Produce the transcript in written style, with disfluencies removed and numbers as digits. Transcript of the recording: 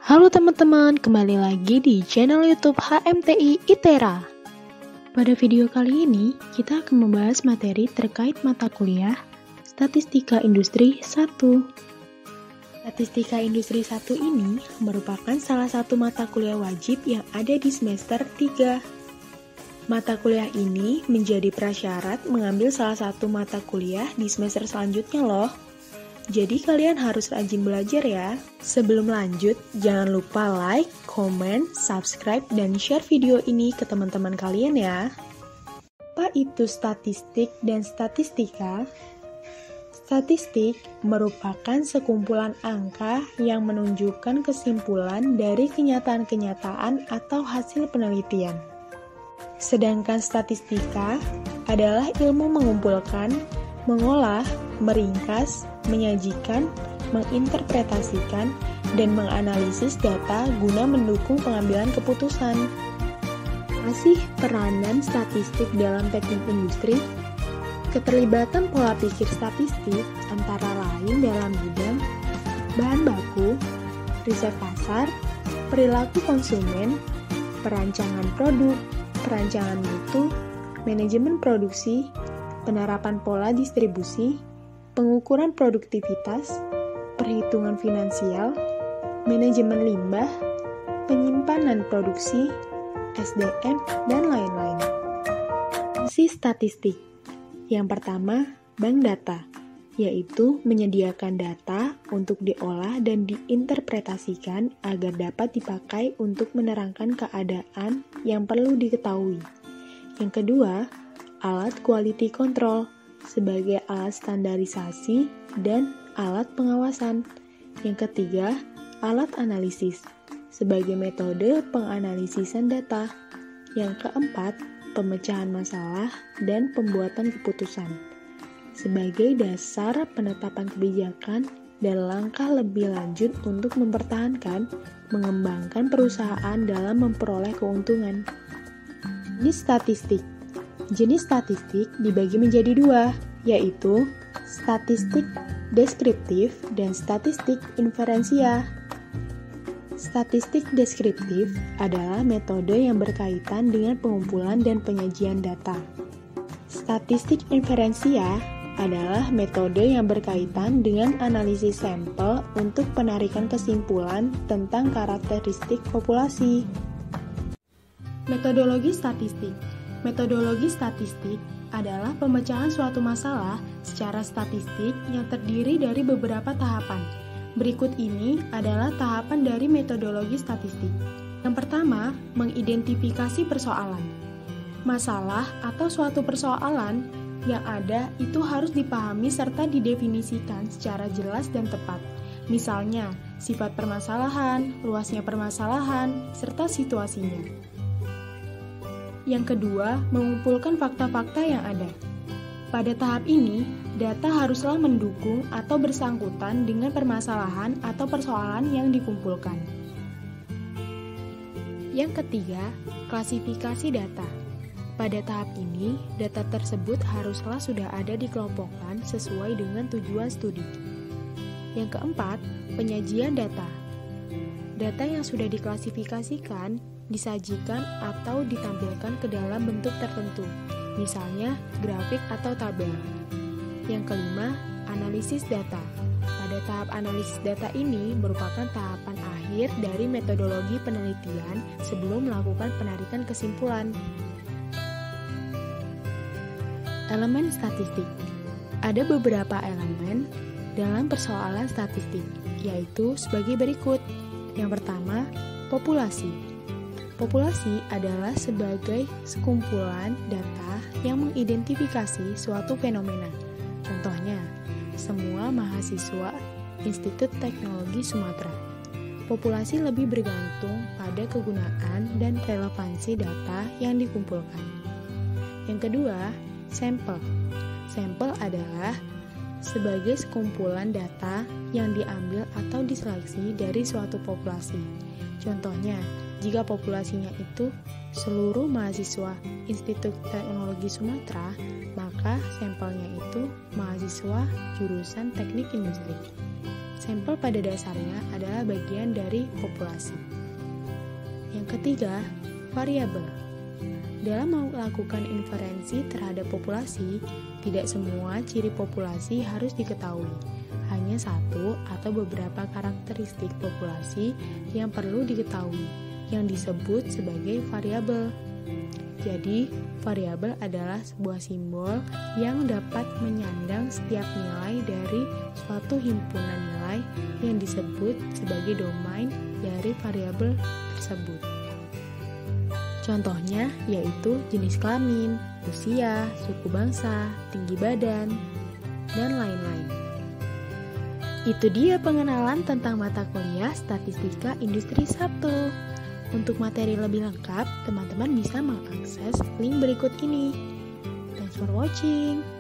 Halo teman-teman, kembali lagi di channel YouTube HMTI ITERA. Pada video kali ini, kita akan membahas materi terkait mata kuliah Statistika Industri 1. Statistika Industri 1 ini merupakan salah satu mata kuliah wajib yang ada di semester 3. Mata kuliah ini menjadi prasyarat mengambil salah satu mata kuliah di semester selanjutnya loh. Jadi kalian harus rajin belajar ya. Sebelum lanjut, jangan lupa like, comment, subscribe, dan share video ini ke teman-teman kalian ya. Apa itu statistik dan statistika? Statistik merupakan sekumpulan angka yang menunjukkan kesimpulan dari kenyataan-kenyataan atau hasil penelitian. Sedangkan statistika adalah ilmu mengumpulkan, mengolah, meringkas, menyajikan, menginterpretasikan, dan menganalisis data guna mendukung pengambilan keputusan. Masih peranan statistik dalam teknik industri? Keterlibatan pola pikir statistik antara lain dalam bidang bahan baku, riset pasar, perilaku konsumen, perancangan produk, perancangan mutu, manajemen produksi, penerapan pola distribusi, pengukuran produktivitas, perhitungan finansial, manajemen limbah, penyimpanan produksi, SDM, dan lain-lain. Fungsi statistik. Yang pertama, bank data, yaitu menyediakan data untuk diolah dan diinterpretasikan agar dapat dipakai untuk menerangkan keadaan yang perlu diketahui. Yang kedua, alat quality control, sebagai alat standarisasi dan alat pengawasan. Yang ketiga, alat analisis, sebagai metode penganalisisan data. Yang keempat, pemecahan masalah dan pembuatan keputusan, sebagai dasar penetapan kebijakan dan langkah lebih lanjut untuk mempertahankan, mengembangkan perusahaan dalam memperoleh keuntungan. Jenis statistik. Jenis statistik dibagi menjadi dua, yaitu statistik deskriptif dan statistik inferensia. Statistik deskriptif adalah metode yang berkaitan dengan pengumpulan dan penyajian data. Statistik inferensia adalah metode yang berkaitan dengan analisis sampel untuk penarikan kesimpulan tentang karakteristik populasi. Metodologi statistik. Metodologi statistik adalah pemecahan suatu masalah secara statistik yang terdiri dari beberapa tahapan. Berikut ini adalah tahapan dari metodologi statistik. Yang pertama, mengidentifikasi persoalan. Masalah atau suatu persoalan yang ada itu harus dipahami serta didefinisikan secara jelas dan tepat. Misalnya, sifat permasalahan, luasnya permasalahan, serta situasinya. Yang kedua, mengumpulkan fakta-fakta yang ada. Pada tahap ini, data haruslah mendukung atau bersangkutan dengan permasalahan atau persoalan yang dikumpulkan. Yang ketiga, klasifikasi data. Pada tahap ini, data tersebut haruslah sudah ada dikelompokkan sesuai dengan tujuan studi. Yang keempat, penyajian data. Data yang sudah diklasifikasikan disajikan atau ditampilkan ke dalam bentuk tertentu, misalnya grafik atau tabel. Yang kelima, analisis data. Pada tahap analisis data ini merupakan tahapan akhir dari metodologi penelitian sebelum melakukan penarikan kesimpulan. Elemen statistik. Ada beberapa elemen dalam persoalan statistik, yaitu sebagai berikut. Yang pertama, populasi. Populasi adalah sebagai sekumpulan data yang mengidentifikasi suatu fenomena. Contohnya, semua mahasiswa Institut Teknologi Sumatera. Populasi lebih bergantung pada kegunaan dan relevansi data yang dikumpulkan. Yang kedua, sampel. Sampel adalah sebagai sekumpulan data yang diambil atau diseleksi dari suatu populasi. Contohnya, jika populasinya itu seluruh mahasiswa Institut Teknologi Sumatera, maka sampelnya itu mahasiswa jurusan Teknik Industri. Sampel pada dasarnya adalah bagian dari populasi. Yang ketiga, variabel. Dalam melakukan inferensi terhadap populasi, tidak semua ciri populasi harus diketahui. Hanya satu atau beberapa karakteristik populasi yang perlu diketahui, yang disebut sebagai variabel. Jadi, variabel adalah sebuah simbol yang dapat menyandang setiap nilai dari suatu himpunan nilai yang disebut sebagai domain dari variabel tersebut. Contohnya yaitu jenis kelamin, usia, suku bangsa, tinggi badan, dan lain-lain. Itu dia pengenalan tentang mata kuliah Statistika Industri 1. Untuk materi lebih lengkap, teman-teman bisa mengakses link berikut ini. Thanks for watching.